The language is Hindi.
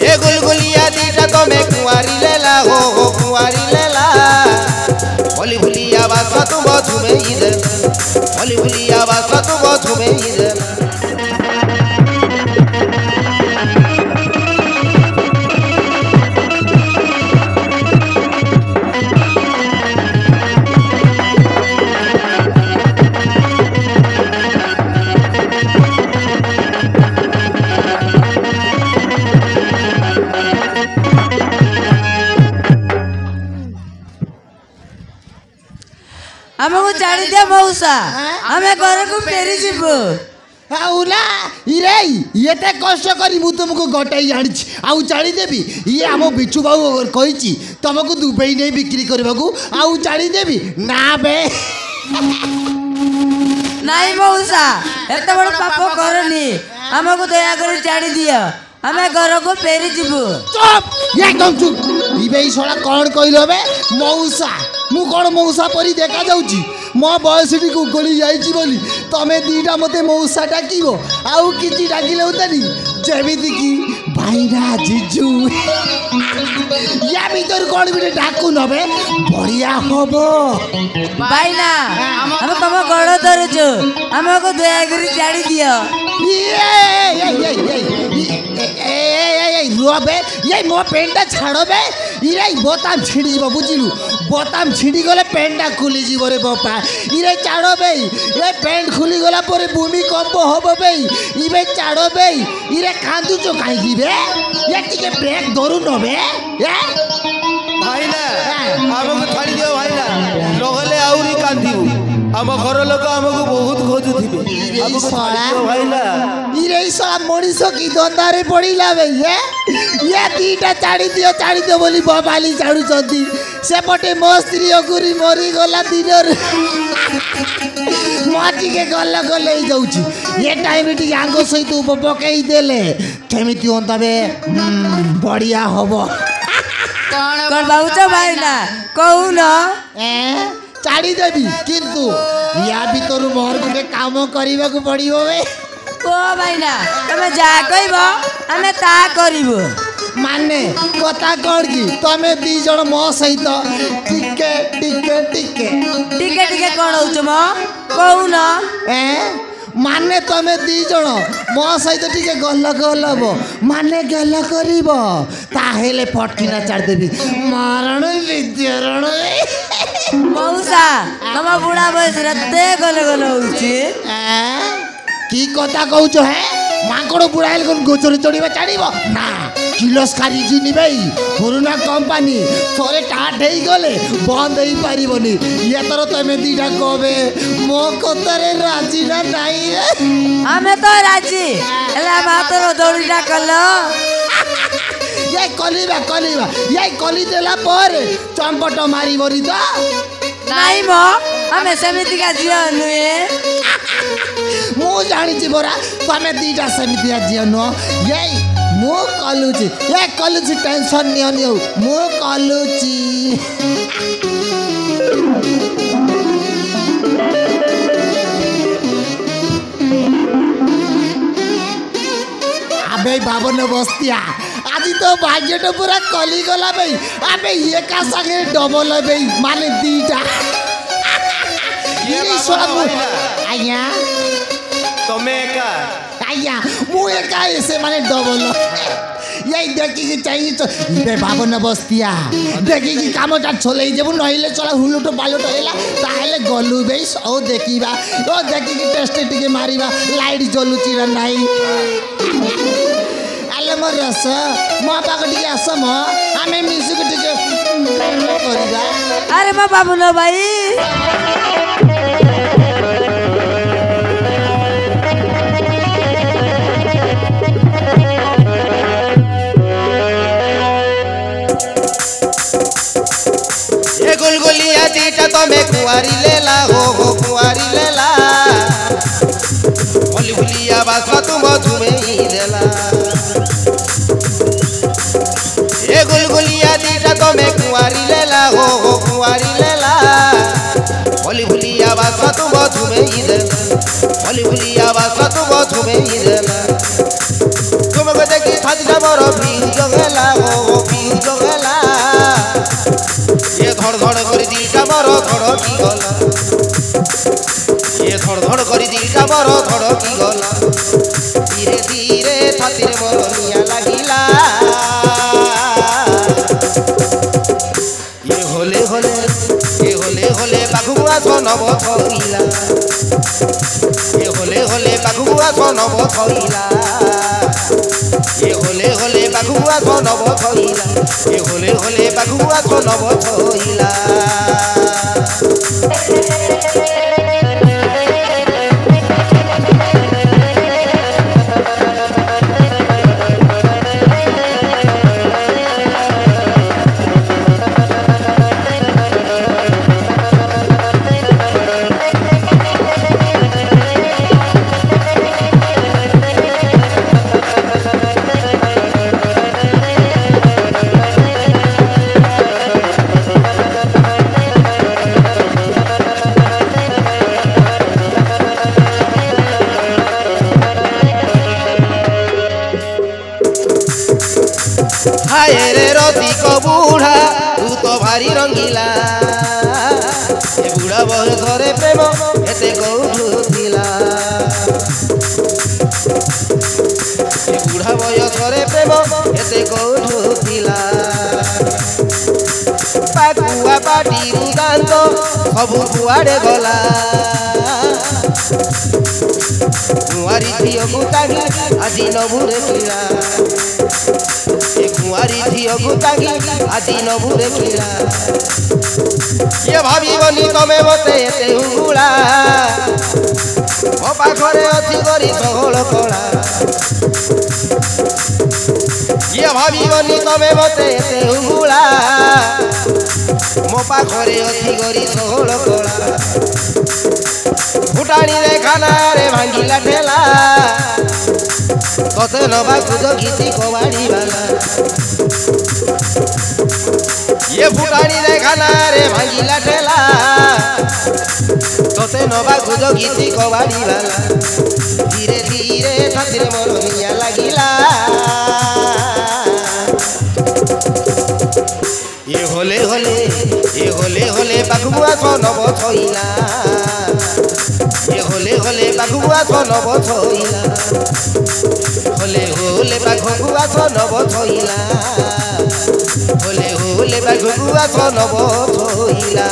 ए गुलगुलिया दीटा तो मैं कुंवारी लेला हो कुंवारी लेला बोली भुलिया बासा तू बहुत में इधर बोली भुलिया बासा तू बहुत में इधर हमको छाड़ी दिया मौसा हमें घर को फेरी जीवो आउला इरे येते कष्ट करी मु तुमको गटाई आनी आउ छाड़ी देबी ये हम बिचु बाबू कहिची तुमको दुबई नहीं बिक्री करबाकू आउ छाड़ी देबी ना बे नहीं मौसा एत बड़ पाप करनी हमको दया कर छाड़ी दिया हमें घर को फेरी जीवो चुप एकदम चुप इबे सोला कोन कहिलो बे मौसा मु कोन मौसा परी देखा जाउची मो बयसटी को गली जाइची बोली तमे दीटा मते मौसा डाकिबो आउ किछि डाकिले उतनी जेमिति की भाईरा जिजू या भीतर कोन बिटे डाकू नबे बढ़िया होबो भाईना हम तुम गड़ धरछु हमको दया कर छाड़ी दियो रुबे ये मो पेंटा छाड़ो बे इरे बोताम छिड़ी जीव बुझिलु बोताम छिड़ी गले पेंटा खुली जीव रे बापा इरे छाड़ो बे ये पेंट खुली गला परे भूमिकंप होबो बे इबे छाड़ो बे इरे कांदु चो काई दिबे ये टिके ब्रेक धरु नबे ए भाईना हमको छाड़ी दियो भाईना नगले आउरी कांदिउ हम घर लोक हमको बहुत खोजुथिबे हमको छाड़ी दियो भाईना इरे साला मनीषो की दंदारे पड़ीला बे ये दीटा छाड़ी दियो बोली बबाली छाड़ू चंदी सेपटे मो स्त्री अगुरी मरी गला दिनर माटी के गल्ला गले जाउची ये टाइम टी आंगो सहित उपपकई देले केमिति होंताबे बढ़िया होबो कौन बाबूचा भाईना कहू न छाड़ी देबी किंतु या भीतर मोर गुटे काम करबा को पड़िबो बे ओ भाईना तमे जा कहबो हमें ता करबो माने कथा कौन की तमे दी जण मो सहित टिके टिके टिके टिके टिके कोन होछ मो कहू न माने तमे दी जण मो सहित टिके गल्ला गलबो माने गल्ला करिबो ताहेले फटकिना छाड़ देबी मारण विद्यारण मौसा तम बुढ़ा बयस रते गले गले होउची की कथा कहूछ है मांकड़ बुढ़ाइल कोन गोचर चढ़ीबा छाड़ीबो ना किलोस्कारी जिनी भाई कोरोना कंपनी थोड़े टाट ही गले बंद ही पारिबनी ये तर तमे दीटा कहबे मो कतरे राजी ना नहीं हमें तो राजी एला मातर दौड़ीटा कलो ये कलिबा ये कली देला पर चंपट मारी बरी तो नहीं मो हमें समिति का जियो नुए मु जानी छी बोरा तमे दीटा समिति का जियो नो ये मु कलुची ये कलुची टेंशन नियो मु कलुची अबे बाबन बस्तिया आज तो भाग्य तो पूरा कली गला भाई अबे ये का संगे डबल भाई माने दीटा ये सब आया तमे का आया मु एका ऐसे माने डबल यही देखी कि चाहिए तो बे बाबन बस्तिया देखी कि कामटा छोले जेबु नहिले चला हुलुटो बालुटो हेला ताहेले गलु बेस ओ देखिबा ओ देखी कि टेस्ट टिके मारिबा लाइट जलुची र नाही आले मोर रस म पाक टिके आस म हमें मिसु के टिके करिबा अरे म बाबू न भाई गुलगुलिया दीटा तो मैं कुंवारी लेला हो कुंवारी लेला गुलगुलिया बासा तू मधु में ही लेला ये गुलगुलिया दीटा तो मैं कुंवारी लेला हो कुंवारी लेला गुलगुलिया बासा तू मधु में ही लेला गुलगुलिया बासा तू मधु में ही लेला तुमको देखी खादी मोर भी নব থইলা এ হলে বাঘু আস নব থইলা এ হলে বাঘু আস নব থইলা এ হলে বাঘু আস নব থইলা हाय रे रति को बूढ़ा तू तो भारी रंगीला ए बूढ़ा बयसरे प्रेम एते कौठु थिला ए बूढ़ा बयसरे प्रेम एते कौठु थिला पाकुआ पाटी रुदांत सबु कुआड़े गला कुआरी झियो गुतागी आजी नबुरे किला कुआरी झियो गुतागी आजी नबुरे किला ये भाविबनी तमे मते एते हुगुला मो पाखरे अछि गरी सहल कला ये भाविबनी तमे मते एते हुगुला मो पाखरे अछि गरी सहल कला फुटाणी रे खाना रे भांगिला ठेला तोते नबा खुद गीती कबाड़ी वाला ये फुटाणी रे खाना रे भांगिला ठेला तोते नबा खुद गीती कबाड़ी वाला धीरे धीरे छातीरे मोर हिया लागिला ये होले बाघुआ तो नब थइला ये होले बाघुआ तो नब थइला होले बाघुआ तो नब थइला होले बाघुआ तो नब थइला